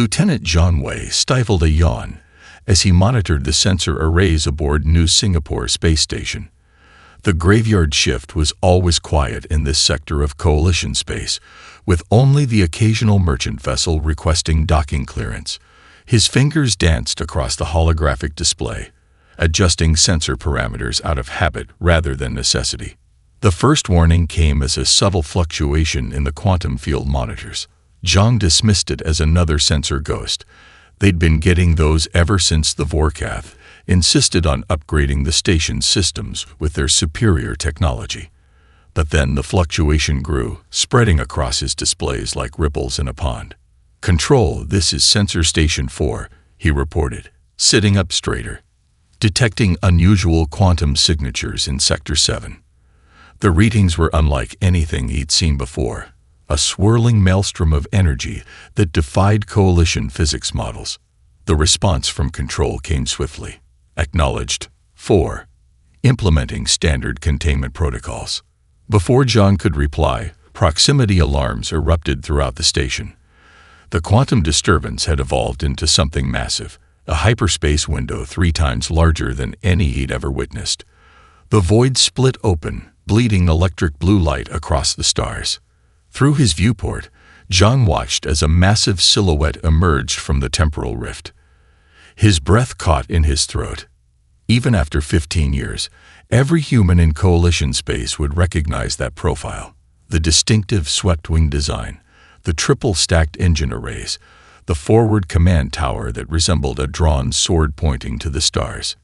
Lieutenant John Way stifled a yawn as he monitored the sensor arrays aboard New Singapore Space Station. The graveyard shift was always quiet in this sector of Coalition space, with only the occasional merchant vessel requesting docking clearance. His fingers danced across the holographic display, adjusting sensor parameters out of habit rather than necessity. The first warning came as a subtle fluctuation in the quantum field monitors. Zhang dismissed it as another sensor ghost. They'd been getting those ever since the Vorkath insisted on upgrading the station's systems with their superior technology. But then the fluctuation grew, spreading across his displays like ripples in a pond. "Control, this is Sensor Station 4, he reported, sitting up straighter, detecting unusual quantum signatures in Sector 7. The readings were unlike anything he'd seen before, a swirling maelstrom of energy that defied Coalition physics models. The response from Control came swiftly. Acknowledged. 4. Implementing standard containment protocols. Before John could reply, proximity alarms erupted throughout the station. The quantum disturbance had evolved into something massive, a hyperspace window 3 times larger than any he'd ever witnessed. The void split open, bleeding electric blue light across the stars. Through his viewport, John watched as a massive silhouette emerged from the temporal rift. His breath caught in his throat. Even after 15 years, every human in Coalition space would recognize that profile. The distinctive swept-wing design, the triple-stacked engine arrays, the forward command tower that resembled a drawn sword pointing to the stars.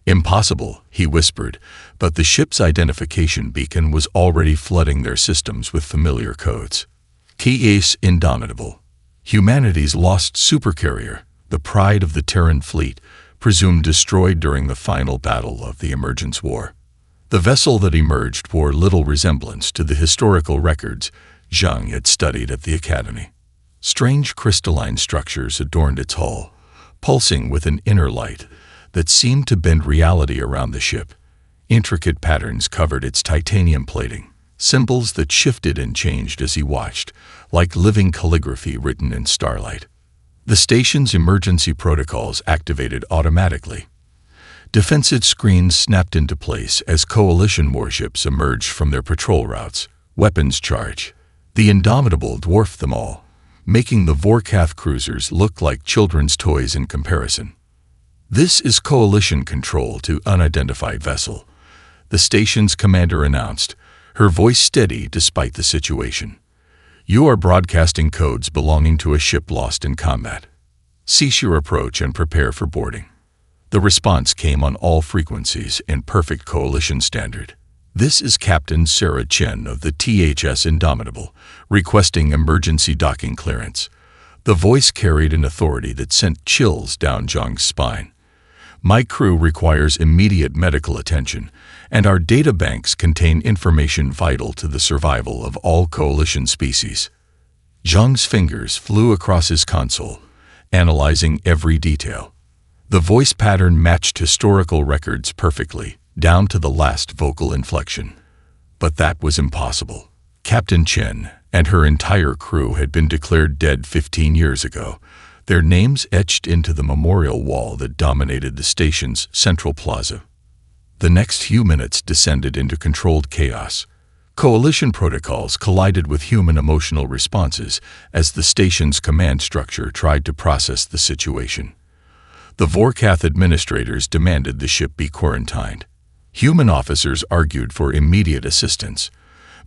"Impossible," he whispered, but the ship's identification beacon was already flooding their systems with familiar codes. T-Ace Indomitable. Humanity's lost Supercarrier, the pride of the Terran fleet, presumed destroyed during the final battle of the Emergence War. The vessel that emerged bore little resemblance to the historical records Zhang had studied at the Academy. Strange crystalline structures adorned its hull, pulsing with an inner light that seemed to bend reality around the ship. Intricate patterns covered its titanium plating, symbols that shifted and changed as he watched, like living calligraphy written in starlight. The station's emergency protocols activated automatically. Defensive screens snapped into place as Coalition warships emerged from their patrol routes. Weapons charge. The Indomitable dwarfed them all, making the Vorkath cruisers look like children's toys in comparison. "This is Coalition control to unidentified vessel," the station's commander announced, her voice steady despite the situation. "You are broadcasting codes belonging to a ship lost in combat. Cease your approach and prepare for boarding." The response came on all frequencies in perfect Coalition standard. "This is Captain Sarah Chen of the THS Indomitable, requesting emergency docking clearance." The voice carried an authority that sent chills down Zhang's spine. "My crew requires immediate medical attention, and our data banks contain information vital to the survival of all Coalition species." Zhang's fingers flew across his console, analyzing every detail. The voice pattern matched historical records perfectly, down to the last vocal inflection. But that was impossible. Captain Chen and her entire crew had been declared dead 15 years ago, their names etched into the memorial wall that dominated the station's central plaza. The next few minutes descended into controlled chaos. Coalition protocols collided with human emotional responses as the station's command structure tried to process the situation. The Vorkath administrators demanded the ship be quarantined. Human officers argued for immediate assistance.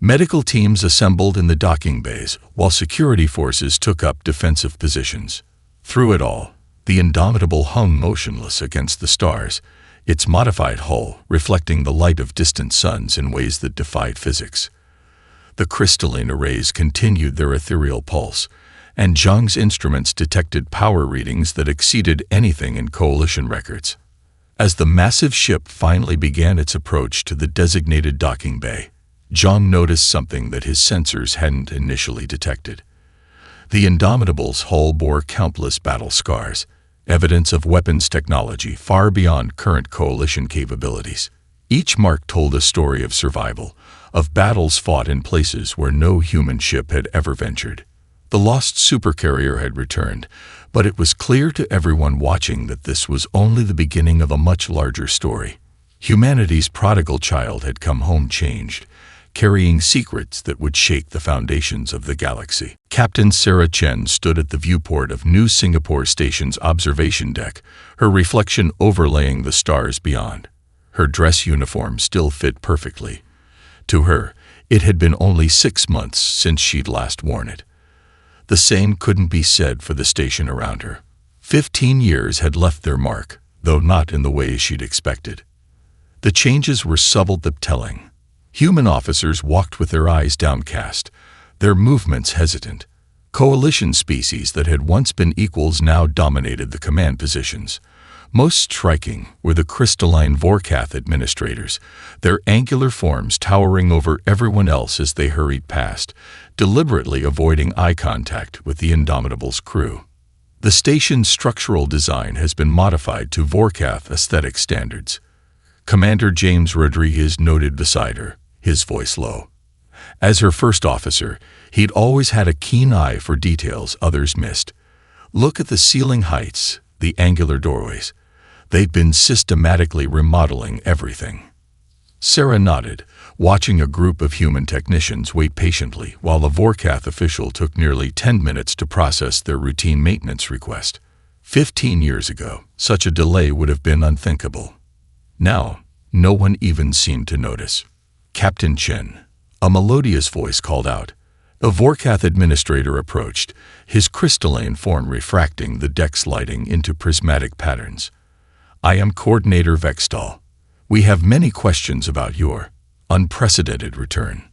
Medical teams assembled in the docking bays, while security forces took up defensive positions. Through it all, the Indomitable hung motionless against the stars, its modified hull reflecting the light of distant suns in ways that defied physics. The crystalline arrays continued their ethereal pulse, and Zhang's instruments detected power readings that exceeded anything in Coalition records. As the massive ship finally began its approach to the designated docking bay, Zhang noticed something that his sensors hadn't initially detected. The Indomitable's hull bore countless battle scars, evidence of weapons technology far beyond current Coalition capabilities. Each mark told a story of survival, of battles fought in places where no human ship had ever ventured. The lost Supercarrier had returned, but it was clear to everyone watching that this was only the beginning of a much larger story. Humanity's prodigal child had come home changed, carrying secrets that would shake the foundations of the galaxy. Captain Sarah Chen stood at the viewport of New Singapore Station's observation deck, her reflection overlaying the stars beyond. Her dress uniform still fit perfectly. To her, it had been only 6 months since she'd last worn it. The same couldn't be said for the station around her. 15 years had left their mark, though not in the way she'd expected. The changes were subtle but telling. Human officers walked with their eyes downcast, their movements hesitant. Coalition species that had once been equals now dominated the command positions. Most striking were the crystalline Vorkath administrators, their angular forms towering over everyone else as they hurried past, deliberately avoiding eye contact with the Indomitable's crew. The station's structural design has been modified to Vorkath aesthetic standards. Commander James Rodriguez noted beside her, his voice low. As her first officer, he'd always had a keen eye for details others missed. Look at the ceiling heights, the angular doorways. They'd been systematically remodeling everything. Sarah nodded, watching a group of human technicians wait patiently while the Vorkath official took nearly 10 minutes to process their routine maintenance request. 15 years ago, such a delay would have been unthinkable. Now, no one even seemed to notice. Captain Chen, a melodious voice called out. A Vorkath administrator approached, his crystalline form refracting the deck's lighting into prismatic patterns. I am Coordinator Vextal. We have many questions about your unprecedented return.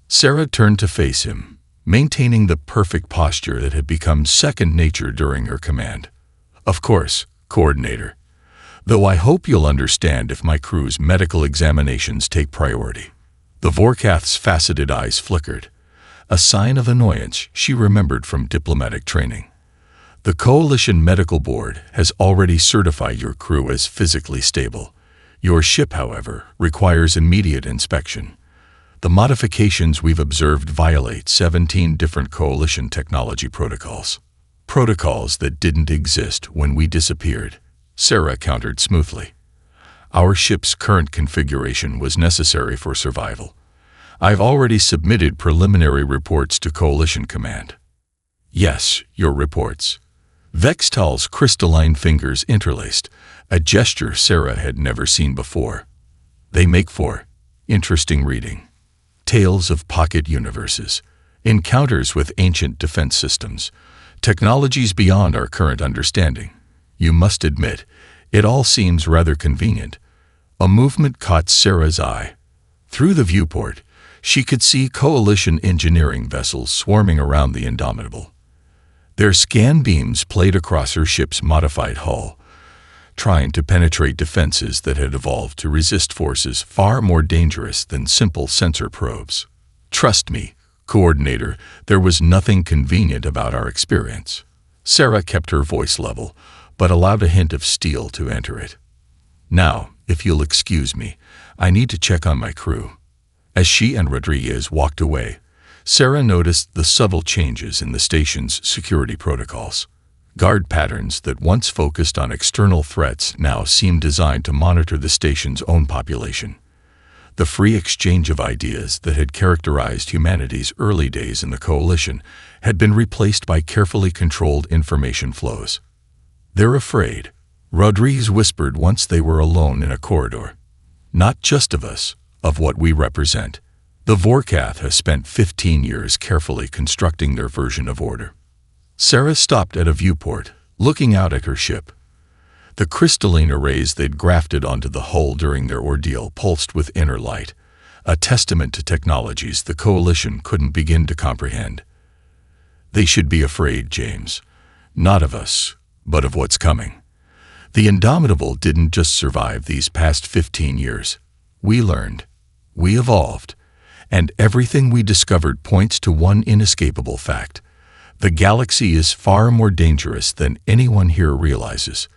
Sarah turned to face him, maintaining the perfect posture that had become second nature during her command. Of course, Coordinator. Though I hope you'll understand if my crew's medical examinations take priority. The Vorkath's faceted eyes flickered, a sign of annoyance she remembered from diplomatic training. The Coalition Medical Board has already certified your crew as physically stable. Your ship, however, requires immediate inspection. The modifications we've observed violate 17 different Coalition technology protocols. Protocols that didn't exist when we disappeared. Sarah countered smoothly. Our ship's current configuration was necessary for survival. I've already submitted preliminary reports to Coalition Command. Yes, your reports. Vextal's crystalline fingers interlaced, a gesture Sarah had never seen before. They make for interesting reading. Tales of pocket universes, encounters with ancient defense systems, technologies beyond our current understanding. You must admit, it all seems rather convenient. A movement caught Sarah's eye. Through the viewport, she could see Coalition engineering vessels swarming around the Indomitable. Their scan beams played across her ship's modified hull, trying to penetrate defenses that had evolved to resist forces far more dangerous than simple sensor probes. Trust me, Coordinator, there was nothing convenient about our experience. Sarah kept her voice level, but allowed a hint of steel to enter it. Now, if you'll excuse me, I need to check on my crew. As she and Rodriguez walked away, Sarah noticed the subtle changes in the station's security protocols. Guard patterns that once focused on external threats now seemed designed to monitor the station's own population. The free exchange of ideas that had characterized humanity's early days in the Coalition had been replaced by carefully controlled information flows. They're afraid, Rodriguez whispered once they were alone in a corridor. Not just of us, of what we represent. The Vorkath has spent 15 years carefully constructing their version of order. Sarah stopped at a viewport, looking out at her ship. The crystalline arrays they'd grafted onto the hull during their ordeal pulsed with inner light, a testament to technologies the Coalition couldn't begin to comprehend. They should be afraid, James. Not of us, but of what's coming. The Indomitable didn't just survive these past 15 years. We learned. We evolved. And everything we discovered points to one inescapable fact. The galaxy is far more dangerous than anyone here realizes.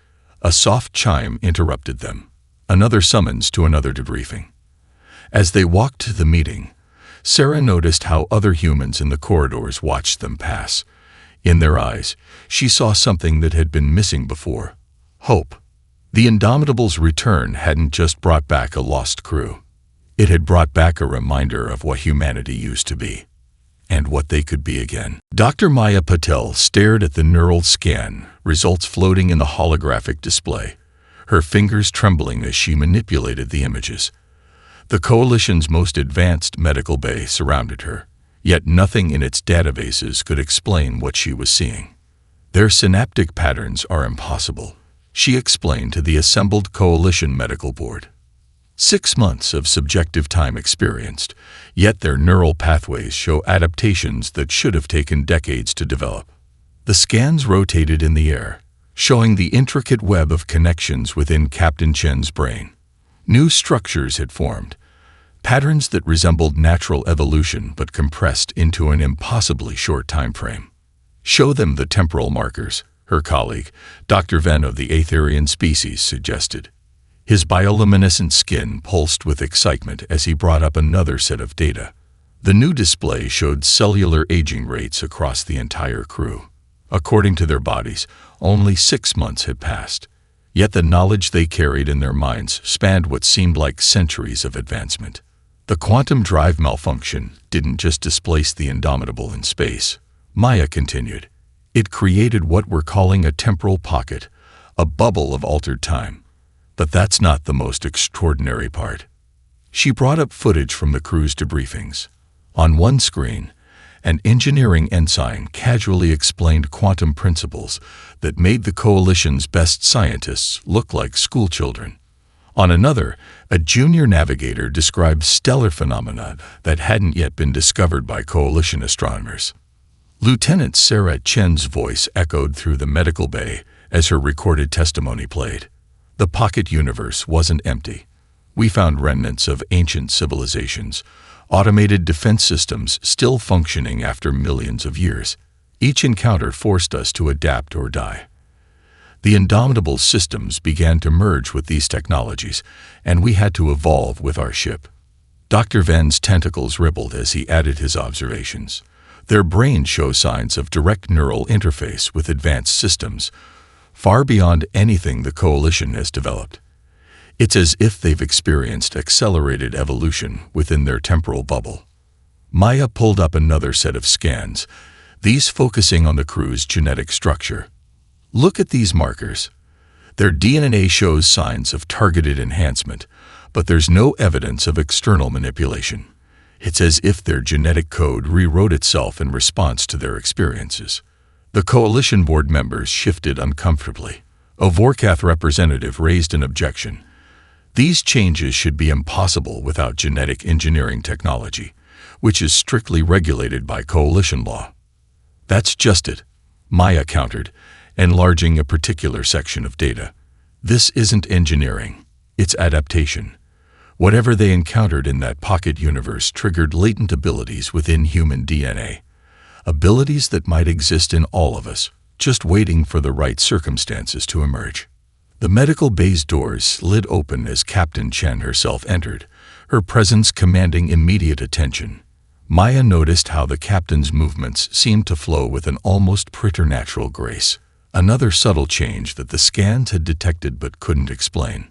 A soft chime interrupted them. Another summons to another debriefing. As they walked to the meeting, Sarah noticed how other humans in the corridors watched them pass, In their eyes, she saw something that had been missing before: hope. The Indomitable's return hadn't just brought back a lost crew. It had brought back a reminder of what humanity used to be, and what they could be again. Dr. Maya Patel stared at the neural scan results floating in the holographic display, her fingers trembling as she manipulated the images. The Coalition's most advanced medical bay surrounded her, yet nothing in its databases could explain what she was seeing. Their synaptic patterns are impossible, she explained to the assembled Coalition Medical Board. 6 months of subjective time experienced, yet their neural pathways show adaptations that should have taken decades to develop. The scans rotated in the air, showing the intricate web of connections within Captain Chen's brain. New structures had formed, patterns that resembled natural evolution but compressed into an impossibly short time frame. Show them the temporal markers, her colleague, Dr. Venn of the Aetherian species, suggested. His bioluminescent skin pulsed with excitement as he brought up another set of data. The new display showed cellular aging rates across the entire crew. According to their bodies, only 6 months had passed. Yet the knowledge they carried in their minds spanned what seemed like centuries of advancement. The quantum drive malfunction didn't just displace the Indomitable in space, Maya continued. It created what we're calling a temporal pocket, a bubble of altered time. But that's not the most extraordinary part. She brought up footage from the crew's debriefings. On one screen, an engineering ensign casually explained quantum principles that made the Coalition's best scientists look like schoolchildren. On another, a junior navigator described stellar phenomena that hadn't yet been discovered by Coalition astronomers. Lieutenant Sarah Chen's voice echoed through the medical bay as her recorded testimony played. The pocket universe wasn't empty. We found remnants of ancient civilizations, automated defense systems still functioning after millions of years. Each encounter forced us to adapt or die. The Indomitable's systems began to merge with these technologies, and we had to evolve with our ship. Dr. Venn's tentacles rippled as he added his observations. Their brains show signs of direct neural interface with advanced systems, far beyond anything the Coalition has developed. It's as if they've experienced accelerated evolution within their temporal bubble. Maya pulled up another set of scans, these focusing on the crew's genetic structure. Look at these markers. Their DNA shows signs of targeted enhancement, but there's no evidence of external manipulation. It's as if their genetic code rewrote itself in response to their experiences. The Coalition board members shifted uncomfortably. A Vorkath representative raised an objection. These changes should be impossible without genetic engineering technology, which is strictly regulated by Coalition law. That's just it, Maya countered, enlarging a particular section of data. This isn't engineering, it's adaptation. Whatever they encountered in that pocket universe triggered latent abilities within human DNA. Abilities that might exist in all of us, just waiting for the right circumstances to emerge. The medical bay's doors slid open as Captain Chen herself entered, her presence commanding immediate attention. Maya noticed how the captain's movements seemed to flow with an almost preternatural grace, another subtle change that the scans had detected but couldn't explain.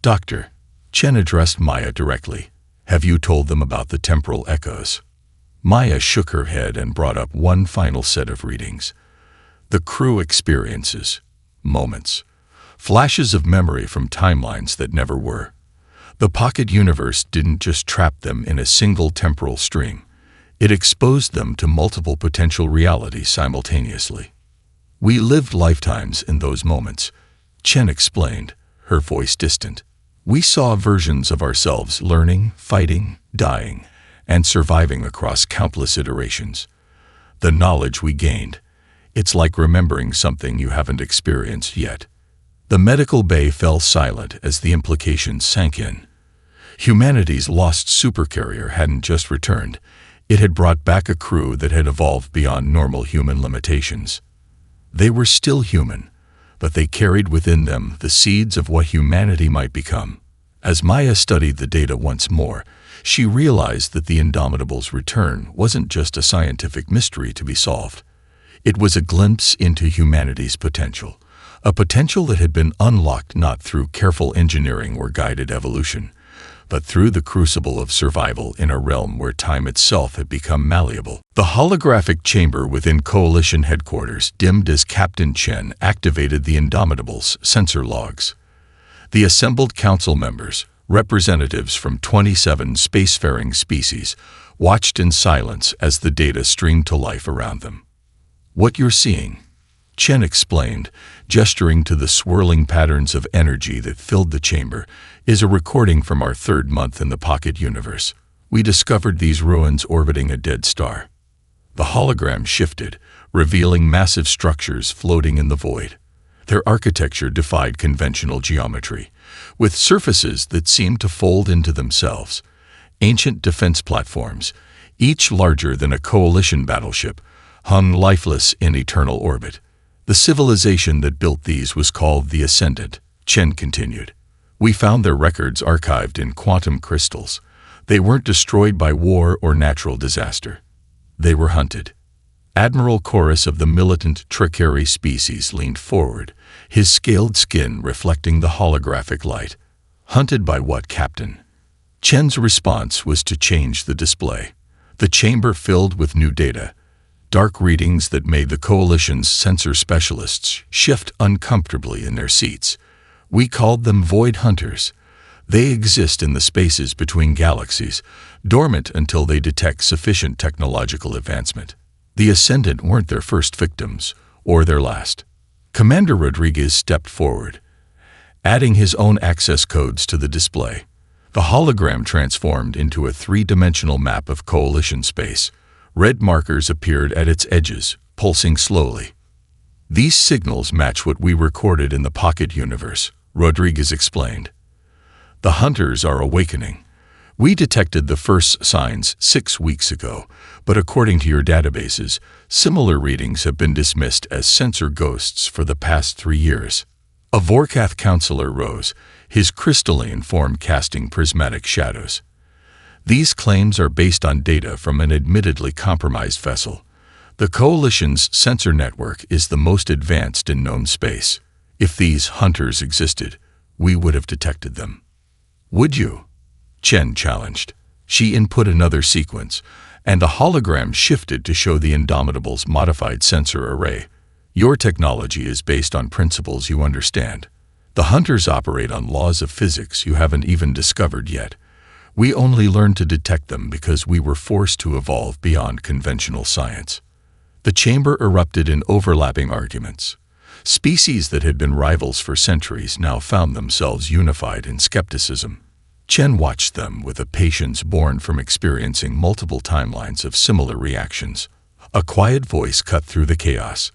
"Doctor," Chen addressed Maya directly, "have you told them about the temporal echoes?" Maya shook her head and brought up one final set of readings. The crew experiences, moments, flashes of memory from timelines that never were. The pocket universe didn't just trap them in a single temporal stream. It exposed them to multiple potential realities simultaneously. "We lived lifetimes in those moments," Chen explained, her voice distant. "We saw versions of ourselves learning, fighting, dying, and surviving across countless iterations. The knowledge we gained, it's like remembering something you haven't experienced yet." The medical bay fell silent as the implications sank in. Humanity's lost supercarrier hadn't just returned, it had brought back a crew that had evolved beyond normal human limitations. They were still human, but they carried within them the seeds of what humanity might become. As Maya studied the data once more, she realized that the Indomitable's return wasn't just a scientific mystery to be solved. It was a glimpse into humanity's potential, a potential that had been unlocked not through careful engineering or guided evolution, but through the crucible of survival in a realm where time itself had become malleable. The holographic chamber within Coalition headquarters dimmed as Captain Chen activated the Indomitable's sensor logs. The assembled council members, representatives from 27 spacefaring species, watched in silence as the data streamed to life around them. "What you're seeing," Chen explained, gesturing to the swirling patterns of energy that filled the chamber, "is a recording from our third month in the Pocket Universe. We discovered these ruins orbiting a dead star." The hologram shifted, revealing massive structures floating in the void. Their architecture defied conventional geometry, with surfaces that seemed to fold into themselves. Ancient defense platforms, each larger than a Coalition battleship, hung lifeless in eternal orbit. "The civilization that built these was called the Ascendant," Chen continued. "We found their records archived in quantum crystals. They weren't destroyed by war or natural disaster. They were hunted." Admiral Chorus of the militant Supercarrier species leaned forward, his scaled skin reflecting the holographic light. "Hunted by what, Captain?" Chen's response was to change the display. The chamber filled with new data, dark readings that made the Coalition's sensor specialists shift uncomfortably in their seats. "We called them Void Hunters. They exist in the spaces between galaxies, dormant until they detect sufficient technological advancement. The Ascendant weren't their first victims, or their last." Commander Rodriguez stepped forward, adding his own access codes to the display. The hologram transformed into a three-dimensional map of Coalition space. Red markers appeared at its edges, pulsing slowly. "These signals match what we recorded in the Pocket Universe," Rodriguez explained. "The Hunters are awakening. We detected the first signs 6 weeks ago, but according to your databases, similar readings have been dismissed as sensor ghosts for the past 3 years." A Vorkath counselor rose, his crystalline form casting prismatic shadows. "These claims are based on data from an admittedly compromised vessel. The Coalition's sensor network is the most advanced in known space. If these Hunters existed, we would have detected them." "Would you?" Chen challenged. She input another sequence, and the hologram shifted to show the Indomitable's modified sensor array. "Your technology is based on principles you understand. The Hunters operate on laws of physics you haven't even discovered yet. We only learned to detect them because we were forced to evolve beyond conventional science." The chamber erupted in overlapping arguments. Species that had been rivals for centuries now found themselves unified in skepticism. Chen watched them with a patience born from experiencing multiple timelines of similar reactions. A quiet voice cut through the chaos.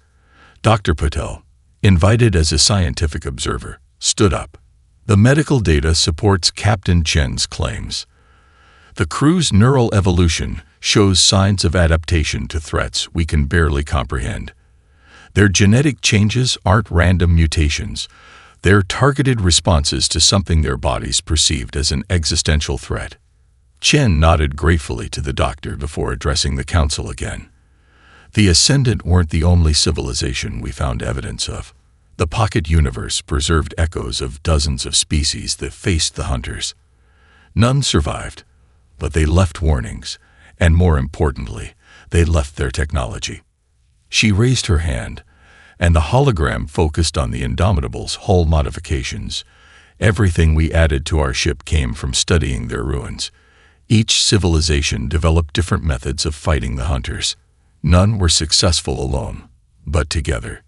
Dr. Patel, invited as a scientific observer, stood up. "The medical data supports Captain Chen's claims. The crew's neural evolution shows signs of adaptation to threats we can barely comprehend. Their genetic changes aren't random mutations. They're targeted responses to something their bodies perceived as an existential threat." Chen nodded gratefully to the doctor before addressing the council again. "The Ascendant weren't the only civilization we found evidence of. The Pocket Universe preserved echoes of dozens of species that faced the Hunters. None survived, but they left warnings, and more importantly, they left their technology." She raised her hand, and the hologram focused on the Indomitable's hull modifications. "Everything we added to our ship came from studying their ruins. Each civilization developed different methods of fighting the Hunters. None were successful alone, but together.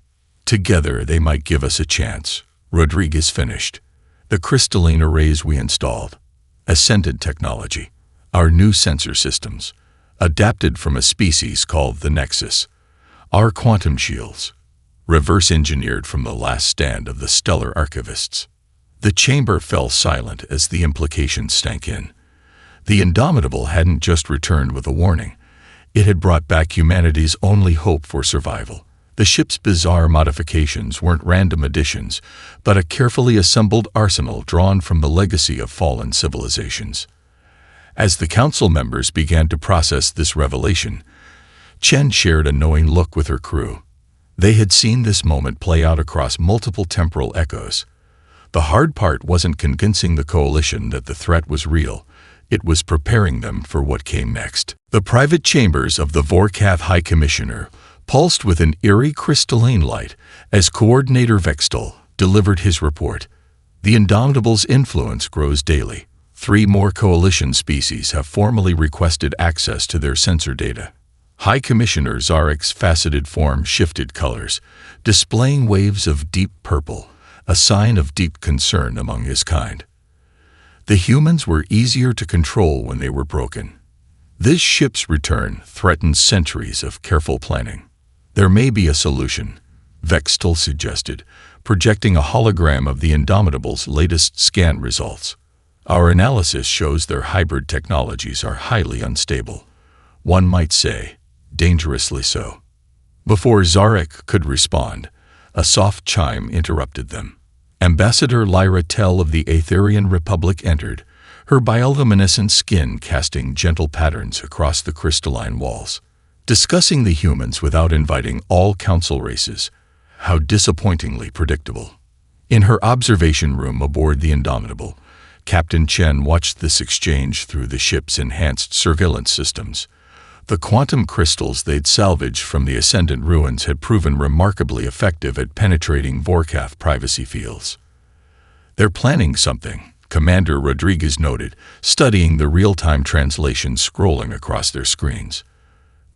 Together they might give us a chance," Rodriguez finished. "The crystalline arrays we installed, Ascendant technology, our new sensor systems, adapted from a species called the Nexus, our quantum shields, reverse-engineered from the last stand of the stellar archivists." The chamber fell silent as the implications sank in. The Indomitable hadn't just returned with a warning. It had brought back humanity's only hope for survival. The ship's bizarre modifications weren't random additions, but a carefully assembled arsenal drawn from the legacy of fallen civilizations. As the council members began to process this revelation, Chen shared a knowing look with her crew. They had seen this moment play out across multiple temporal echoes. The hard part wasn't convincing the Coalition that the threat was real. It was preparing them for what came next. The private chambers of the Vorkath High Commissioner pulsed with an eerie crystalline light as Coordinator Vextel delivered his report. The Indomitable's influence grows daily. 3 more Coalition species have formally requested access to their sensor data. High Commissioner Zarek's faceted form shifted colors, displaying waves of deep purple, a sign of deep concern among his kind. The humans were easier to control when they were broken. This ship's return threatens centuries of careful planning. There may be a solution, Vextel suggested, projecting a hologram of the Indomitable's latest scan results. Our analysis shows their hybrid technologies are highly unstable. One might say, dangerously so. Before Zarek could respond, a soft chime interrupted them. Ambassador Lyra Tell of the Aetherian Republic entered, her bioluminescent skin casting gentle patterns across the crystalline walls. Discussing the humans without inviting all council races. How disappointingly predictable. In her observation room aboard the Indomitable, Captain Chen watched this exchange through the ship's enhanced surveillance systems. The quantum crystals they'd salvaged from the Ascendant ruins had proven remarkably effective at penetrating Vorkath privacy fields. They're planning something, Commander Rodriguez noted, studying the real-time translation scrolling across their screens.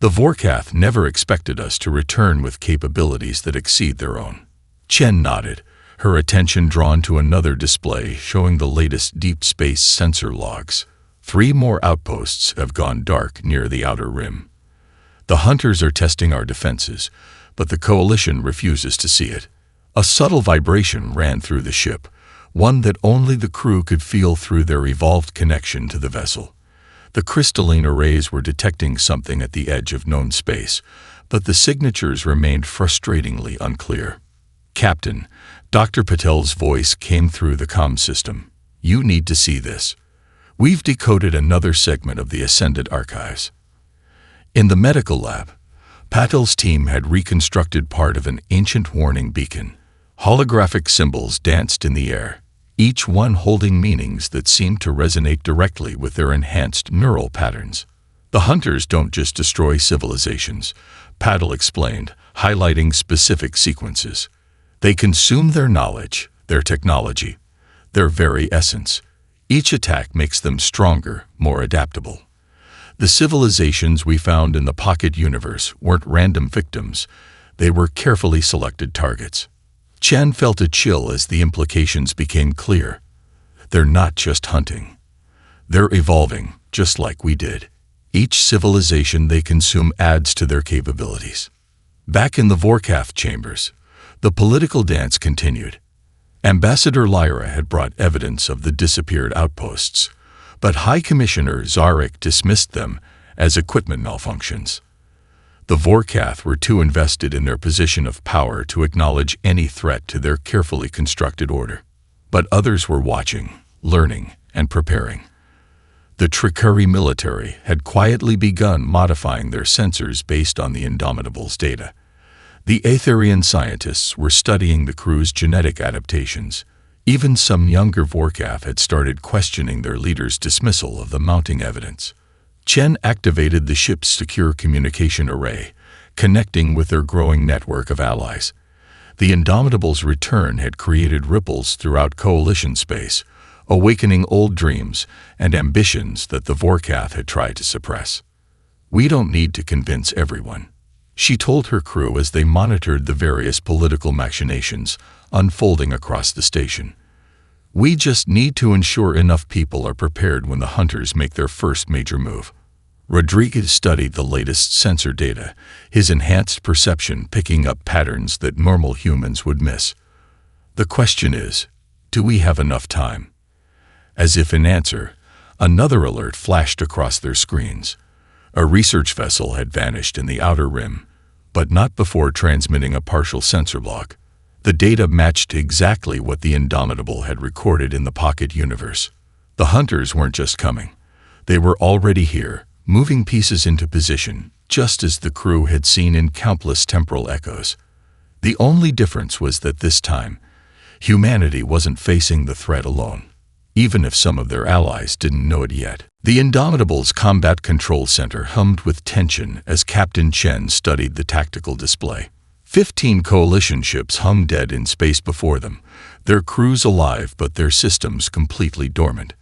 The Vorkath never expected us to return with capabilities that exceed their own. Chen nodded, her attention drawn to another display showing the latest deep space sensor logs. 3 more outposts have gone dark near the outer rim. The hunters are testing our defenses, but the Coalition refuses to see it. A subtle vibration ran through the ship, one that only the crew could feel through their evolved connection to the vessel. The crystalline arrays were detecting something at the edge of known space, but the signatures remained frustratingly unclear. Captain, Dr. Patel's voice came through the comm system. You need to see this. We've decoded another segment of the Ascendant archives. In the medical lab, Patel's team had reconstructed part of an ancient warning beacon. Holographic symbols danced in the air, each one holding meanings that seemed to resonate directly with their enhanced neural patterns. The hunters don't just destroy civilizations, Patel explained, highlighting specific sequences. They consume their knowledge, their technology, their very essence. Each attack makes them stronger, more adaptable. The civilizations we found in the Pocket Universe weren't random victims. They were carefully selected targets. Chen felt a chill as the implications became clear. They're not just hunting. They're evolving, just like we did. Each civilization they consume adds to their capabilities. Back in the Vorkath chambers, the political dance continued. Ambassador Lyra had brought evidence of the disappeared outposts, but High Commissioner Zarek dismissed them as equipment malfunctions. The Vorkath were too invested in their position of power to acknowledge any threat to their carefully constructed order. But others were watching, learning, and preparing. The Tricuri military had quietly begun modifying their sensors based on the Indomitable's data. The Aetherian scientists were studying the crew's genetic adaptations. Even some younger Vorkath had started questioning their leader's dismissal of the mounting evidence. Chen activated the ship's secure communication array, connecting with their growing network of allies. The Indomitable's return had created ripples throughout Coalition space, awakening old dreams and ambitions that the Vorkath had tried to suppress. We don't need to convince everyone, she told her crew as they monitored the various political machinations unfolding across the station. We just need to ensure enough people are prepared when the hunters make their first major move. Rodriguez studied the latest sensor data, his enhanced perception picking up patterns that normal humans would miss. The question is, do we have enough time? As if in answer, another alert flashed across their screens. A research vessel had vanished in the outer rim, but not before transmitting a partial sensor log. The data matched exactly what the Indomitable had recorded in the Pocket Universe. The hunters weren't just coming. They were already here, moving pieces into position, just as the crew had seen in countless temporal echoes. The only difference was that this time, humanity wasn't facing the threat alone, even if some of their allies didn't know it yet. The Indomitable's Combat Control Center hummed with tension as Captain Chen studied the tactical display. 15 coalition ships hung dead in space before them, their crews alive but their systems completely dormant.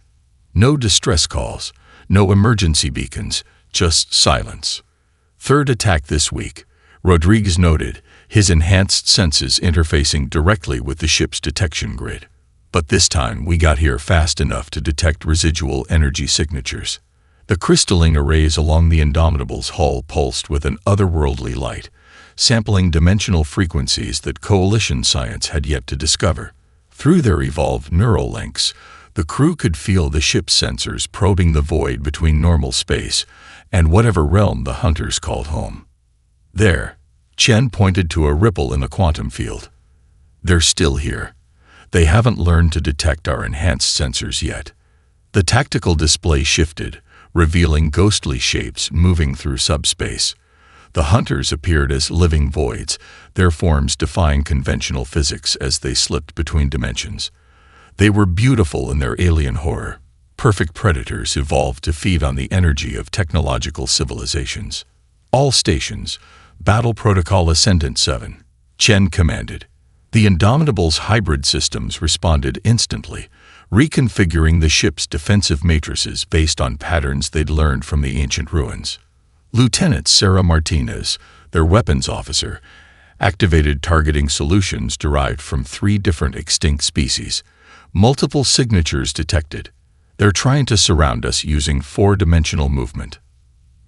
No distress calls, no emergency beacons, just silence. Third attack this week, Rodriguez noted, his enhanced senses interfacing directly with the ship's detection grid. But this time we got here fast enough to detect residual energy signatures. The crystalline arrays along the Indomitable's hull pulsed with an otherworldly light, sampling dimensional frequencies that coalition science had yet to discover. Through their evolved neural links, the crew could feel the ship's sensors probing the void between normal space and whatever realm the hunters called home. There, Chen pointed to a ripple in the quantum field. They're still here. They haven't learned to detect our enhanced sensors yet. The tactical display shifted, revealing ghostly shapes moving through subspace. The hunters appeared as living voids, their forms defying conventional physics as they slipped between dimensions. They were beautiful in their alien horror, perfect predators evolved to feed on the energy of technological civilizations. All stations, Battle Protocol Ascendant 7, Chen commanded. The Indomitable's hybrid systems responded instantly, reconfiguring the ship's defensive matrices based on patterns they'd learned from the ancient ruins. Lieutenant Sarah Martinez, their weapons officer, activated targeting solutions derived from 3 different extinct species. Multiple signatures detected. They're trying to surround us using 4-dimensional movement.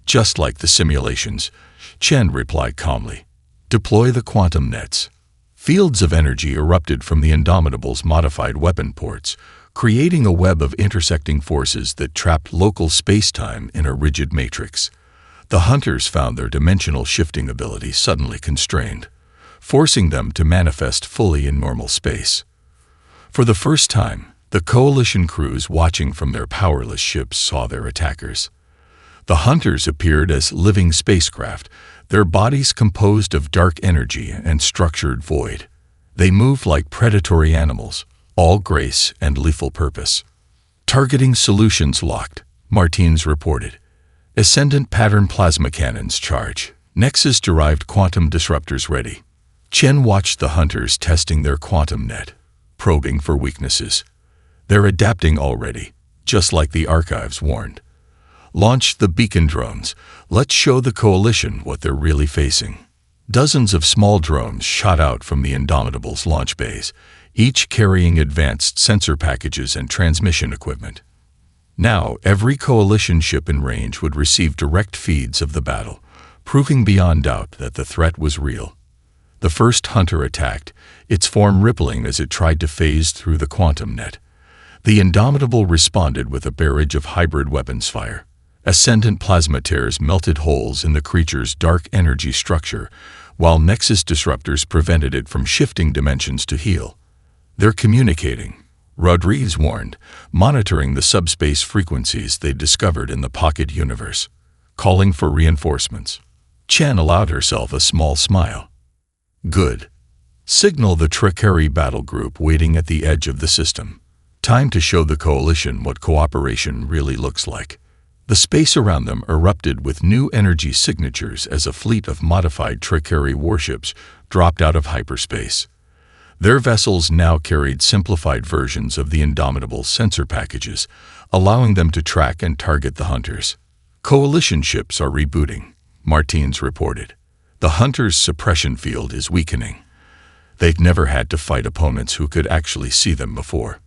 Just like the simulations, Chen replied calmly. Deploy the quantum nets. Fields of energy erupted from the Indomitable's modified weapon ports, creating a web of intersecting forces that trapped local space-time in a rigid matrix. The hunters found their dimensional shifting ability suddenly constrained, forcing them to manifest fully in normal space. For the first time, the coalition crews watching from their powerless ships saw their attackers. The hunters appeared as living spacecraft, their bodies composed of dark energy and structured void. They moved like predatory animals, all grace and lethal purpose. Targeting solutions locked, Martins reported. Ascendant pattern plasma cannons charge. Nexus-derived quantum disruptors ready. Chen watched the hunters testing their quantum net, probing for weaknesses. They're adapting already, just like the archives warned. Launch the beacon drones. Let's show the coalition what they're really facing. Dozens of small drones shot out from the Indomitable's launch bays, each carrying advanced sensor packages and transmission equipment. Now, every coalition ship in range would receive direct feeds of the battle, proving beyond doubt that the threat was real. The first hunter attacked, its form rippling as it tried to phase through the quantum net. The Indomitable responded with a barrage of hybrid weapons fire. Ascendant plasma tears melted holes in the creature's dark energy structure, while Nexus disruptors prevented it from shifting dimensions to heal. They're communicating, Rodriguez warned, monitoring the subspace frequencies they discovered in the pocket universe, calling for reinforcements. Chen allowed herself a small smile. Good. Signal the Supercarrier battle group waiting at the edge of the system. Time to show the coalition what cooperation really looks like. The space around them erupted with new energy signatures as a fleet of modified Supercarrier warships dropped out of hyperspace. Their vessels now carried simplified versions of the Indomitable's sensor packages, allowing them to track and target the hunters. Coalition ships are rebooting, Martins reported. The hunters' suppression field is weakening. They've never had to fight opponents who could actually see them before.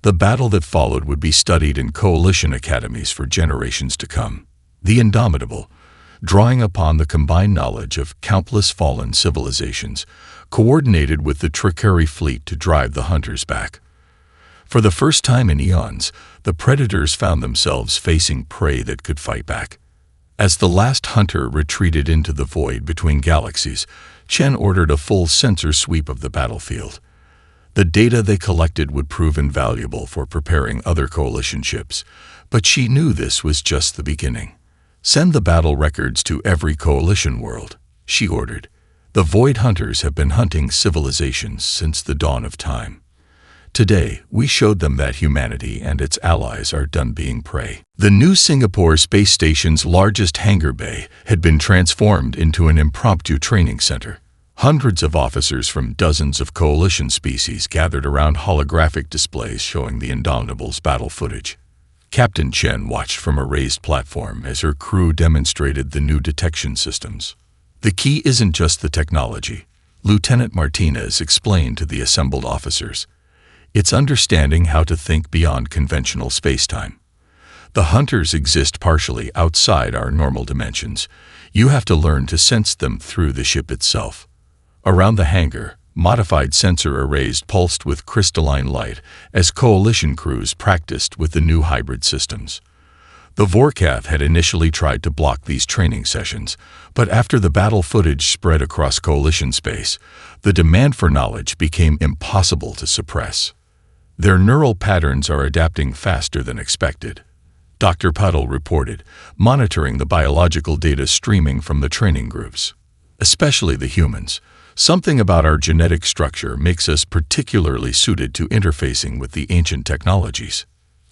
The battle that followed would be studied in coalition academies for generations to come. The Indomitable, drawing upon the combined knowledge of countless fallen civilizations, coordinated with the Supercarrier fleet to drive the hunters back. For the first time in eons, the predators found themselves facing prey that could fight back. As the last hunter retreated into the void between galaxies, Chen ordered a full sensor sweep of the battlefield. The data they collected would prove invaluable for preparing other coalition ships, but she knew this was just the beginning. Send the battle records to every coalition world, she ordered. The Void Hunters have been hunting civilizations since the dawn of time. Today, we showed them that humanity and its allies are done being prey. The new Singapore space station's largest hangar bay had been transformed into an impromptu training center. Hundreds of officers from dozens of coalition species gathered around holographic displays showing the Indomitables' battle footage. Captain Chen watched from a raised platform as her crew demonstrated the new detection systems. The key isn't just the technology, Lieutenant Martinez explained to the assembled officers. It's understanding how to think beyond conventional spacetime. The hunters exist partially outside our normal dimensions. You have to learn to sense them through the ship itself. Around the hangar, modified sensor arrays pulsed with crystalline light as coalition crews practiced with the new hybrid systems. The Vorkath had initially tried to block these training sessions, but after the battle footage spread across coalition space, the demand for knowledge became impossible to suppress. Their neural patterns are adapting faster than expected, Dr. Puddle reported, monitoring the biological data streaming from the training groups. Especially the humans. Something about our genetic structure makes us particularly suited to interfacing with the ancient technologies.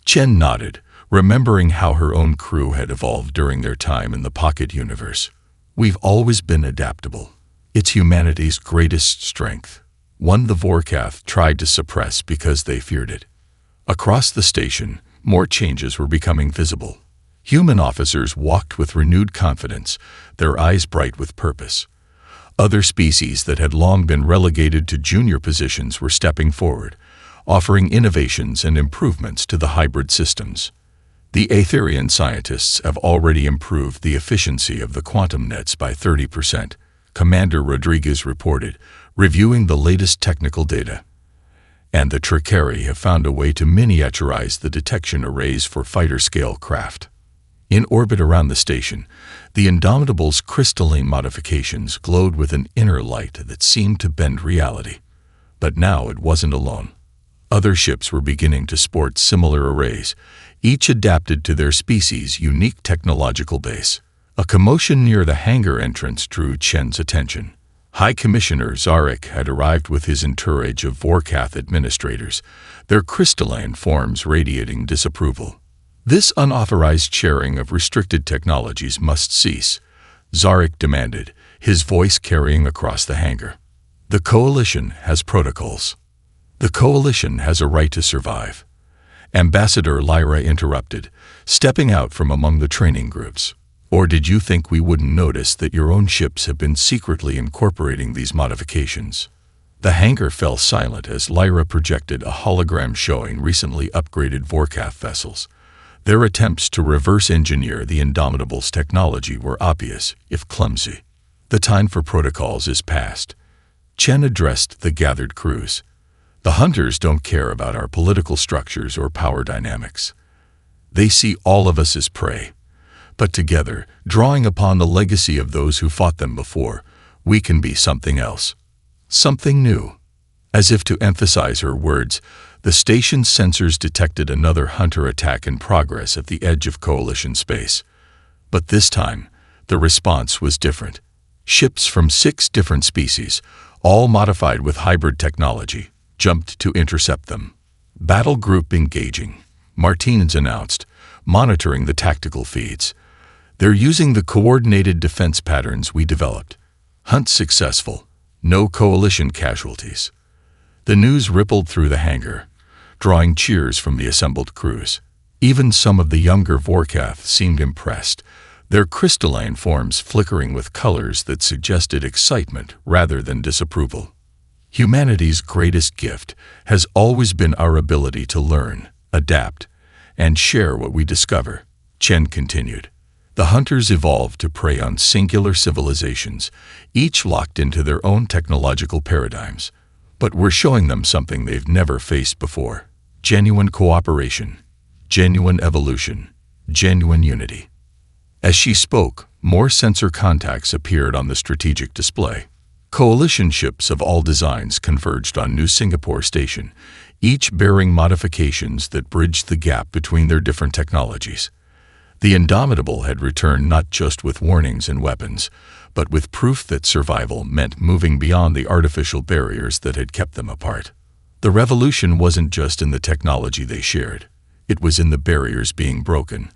Chen nodded, remembering how her own crew had evolved during their time in the Pocket Universe. We've always been adaptable. It's humanity's greatest strength. One the Vorkath tried to suppress because they feared it. Across the station, more changes were becoming visible. Human officers walked with renewed confidence, their eyes bright with purpose. Other species that had long been relegated to junior positions were stepping forward, offering innovations and improvements to the hybrid systems. The Aetherian scientists have already improved the efficiency of the quantum nets by 30%, Commander Rodriguez reported, reviewing the latest technical data. And the Tricari have found a way to miniaturize the detection arrays for fighter-scale craft. In orbit around the station, the Indomitables' crystalline modifications glowed with an inner light that seemed to bend reality. But now it wasn't alone. Other ships were beginning to sport similar arrays, each adapted to their species' unique technological base. A commotion near the hangar entrance drew Chen's attention. High Commissioner Zarek had arrived with his entourage of Vorkath administrators, their crystalline forms radiating disapproval. This unauthorized sharing of restricted technologies must cease, Zarek demanded, his voice carrying across the hangar. The Coalition has protocols. The Coalition has a right to survive. Ambassador Lyra interrupted, stepping out from among the training groups. Or did you think we wouldn't notice that your own ships have been secretly incorporating these modifications? The hangar fell silent as Lyra projected a hologram showing recently upgraded Vorkath vessels. Their attempts to reverse engineer the Indomitables' technology were obvious, if clumsy. The time for protocols is past. Chen addressed the gathered crews. The hunters don't care about our political structures or power dynamics. They see all of us as prey. But together, drawing upon the legacy of those who fought them before, we can be something else. Something new. As if to emphasize her words, the station's sensors detected another hunter attack in progress at the edge of Coalition space. But this time, the response was different. Ships from 6 different species, all modified with hybrid technology, jumped to intercept them. Battle group engaging, Martinez announced, monitoring the tactical feeds. They're using the coordinated defense patterns we developed. Hunt successful. No Coalition casualties. The news rippled through the hangar, drawing cheers from the assembled crews. Even some of the younger Vorkath seemed impressed, their crystalline forms flickering with colors that suggested excitement rather than disapproval. Humanity's greatest gift has always been our ability to learn, adapt, and share what we discover, Chen continued. The hunters evolved to prey on singular civilizations, each locked into their own technological paradigms. But we're showing them something they've never faced before. Genuine cooperation, genuine evolution, genuine unity. As she spoke, more sensor contacts appeared on the strategic display. Coalition ships of all designs converged on New Singapore Station, each bearing modifications that bridged the gap between their different technologies. The Indomitable had returned not just with warnings and weapons, but with proof that survival meant moving beyond the artificial barriers that had kept them apart. The revolution wasn't just in the technology they shared. It was in the barriers being broken,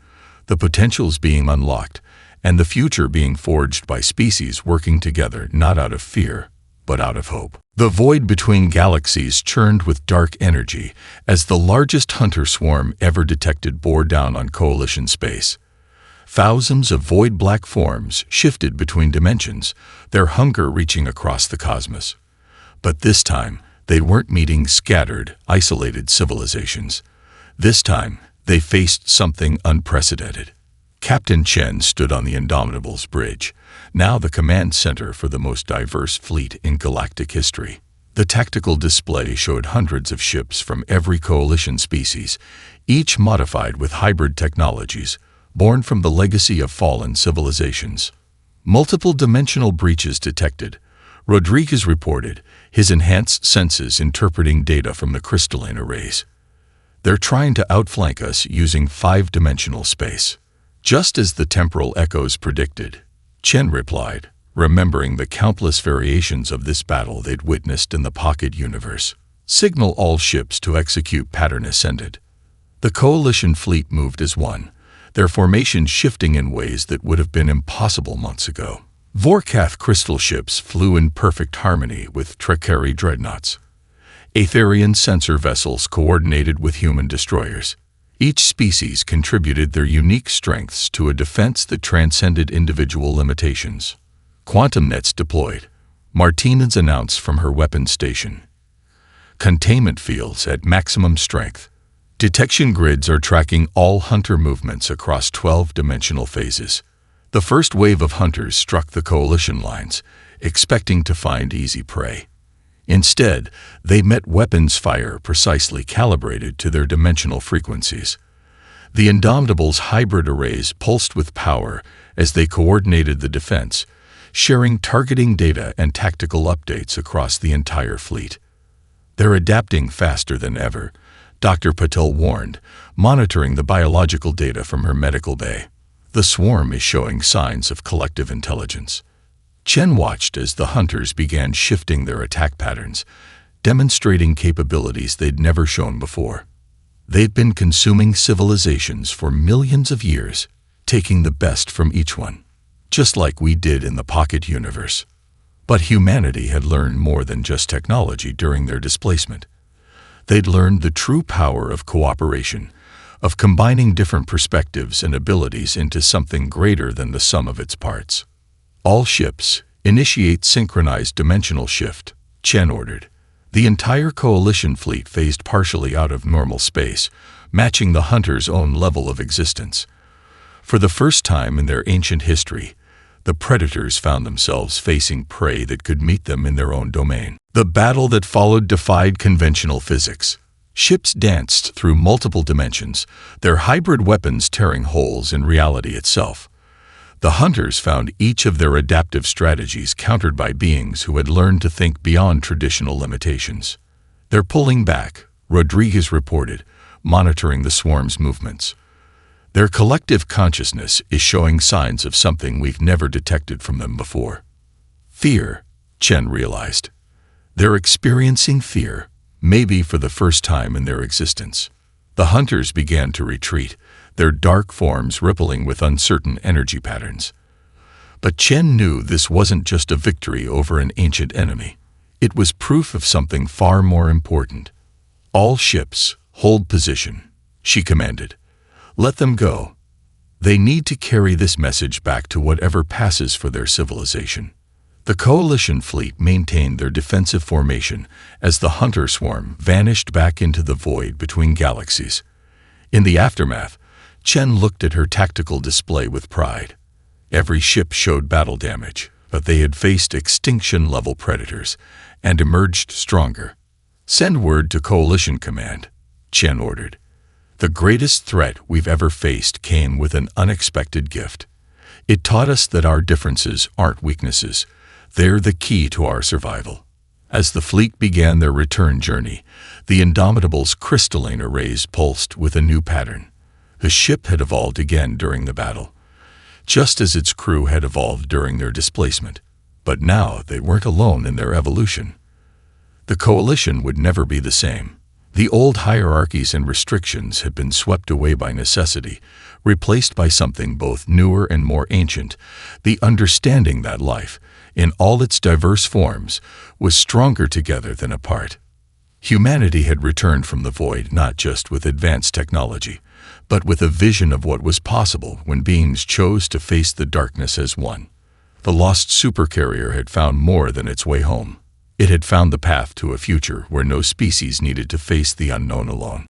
the potentials being unlocked, and the future being forged by species working together not out of fear, but out of hope. The void between galaxies churned with dark energy as the largest hunter swarm ever detected bore down on Coalition space. Thousands of void-black forms shifted between dimensions, their hunger reaching across the cosmos. But this time, they weren't meeting scattered, isolated civilizations. This time, they faced something unprecedented. Captain Chen stood on the Indomitable's bridge, now the command center for the most diverse fleet in galactic history. The tactical display showed hundreds of ships from every Coalition species, each modified with hybrid technologies, born from the legacy of fallen civilizations. Multiple dimensional breaches detected, Rodriguez reported, his enhanced senses interpreting data from the crystalline arrays. They're trying to outflank us using 5-dimensional space. Just as the temporal echoes predicted, Chen replied, remembering the countless variations of this battle they'd witnessed in the pocket universe. Signal all ships to execute pattern ascended. The Coalition fleet moved as one, their formation shifting in ways that would have been impossible months ago. Vorkath crystal ships flew in perfect harmony with Trakari dreadnoughts. Aetherian sensor vessels coordinated with human destroyers. Each species contributed their unique strengths to a defense that transcended individual limitations. Quantum nets deployed, Martinez announced from her weapons station. Containment fields at maximum strength. Detection grids are tracking all hunter movements across 12-dimensional phases. The first wave of hunters struck the Coalition lines, expecting to find easy prey. Instead, they met weapons fire precisely calibrated to their dimensional frequencies. The Indomitable's hybrid arrays pulsed with power as they coordinated the defense, sharing targeting data and tactical updates across the entire fleet. They're adapting faster than ever, Dr. Patel warned, monitoring the biological data from her medical bay. The swarm is showing signs of collective intelligence. Chen watched as the hunters began shifting their attack patterns, demonstrating capabilities they'd never shown before. They'd been consuming civilizations for millions of years, taking the best from each one, just like we did in the pocket universe. But humanity had learned more than just technology during their displacement. They'd learned the true power of cooperation, of combining different perspectives and abilities into something greater than the sum of its parts. All ships, initiate synchronized dimensional shift, Chen ordered. The entire Coalition fleet phased partially out of normal space, matching the Hunter's own level of existence. For the first time in their ancient history, the Predators found themselves facing prey that could meet them in their own domain. The battle that followed defied conventional physics. Ships danced through multiple dimensions, their hybrid weapons tearing holes in reality itself. The Hunters found each of their adaptive strategies countered by beings who had learned to think beyond traditional limitations. They're pulling back, Rodriguez reported, monitoring the swarm's movements. Their collective consciousness is showing signs of something we've never detected from them before. Fear, Chen realized. They're experiencing fear, maybe for the first time in their existence. The Hunters began to retreat, their dark forms rippling with uncertain energy patterns. But Chen knew this wasn't just a victory over an ancient enemy. It was proof of something far more important. All ships, hold position, she commanded. Let them go. They need to carry this message back to whatever passes for their civilization. The Coalition fleet maintained their defensive formation as the Hunter swarm vanished back into the void between galaxies. In the aftermath, Chen looked at her tactical display with pride. Every ship showed battle damage, but they had faced extinction-level predators and emerged stronger. Send word to Coalition Command, Chen ordered. The greatest threat we've ever faced came with an unexpected gift. It taught us that our differences aren't weaknesses. They're the key to our survival. As the fleet began their return journey, the Indomitable's crystalline arrays pulsed with a new pattern. The ship had evolved again during the battle. just as its crew had evolved during their displacement. But now they weren't alone in their evolution. The coalition would never be the same. The old hierarchies and restrictions had been swept away by necessity, replaced by something both newer and more ancient, the understanding that life, in all its diverse forms, was stronger together than apart. Humanity had returned from the void not just with advanced technology, but with a vision of what was possible when beings chose to face the darkness as one. The lost Supercarrier had found more than its way home. It had found the path to a future where no species needed to face the unknown alone.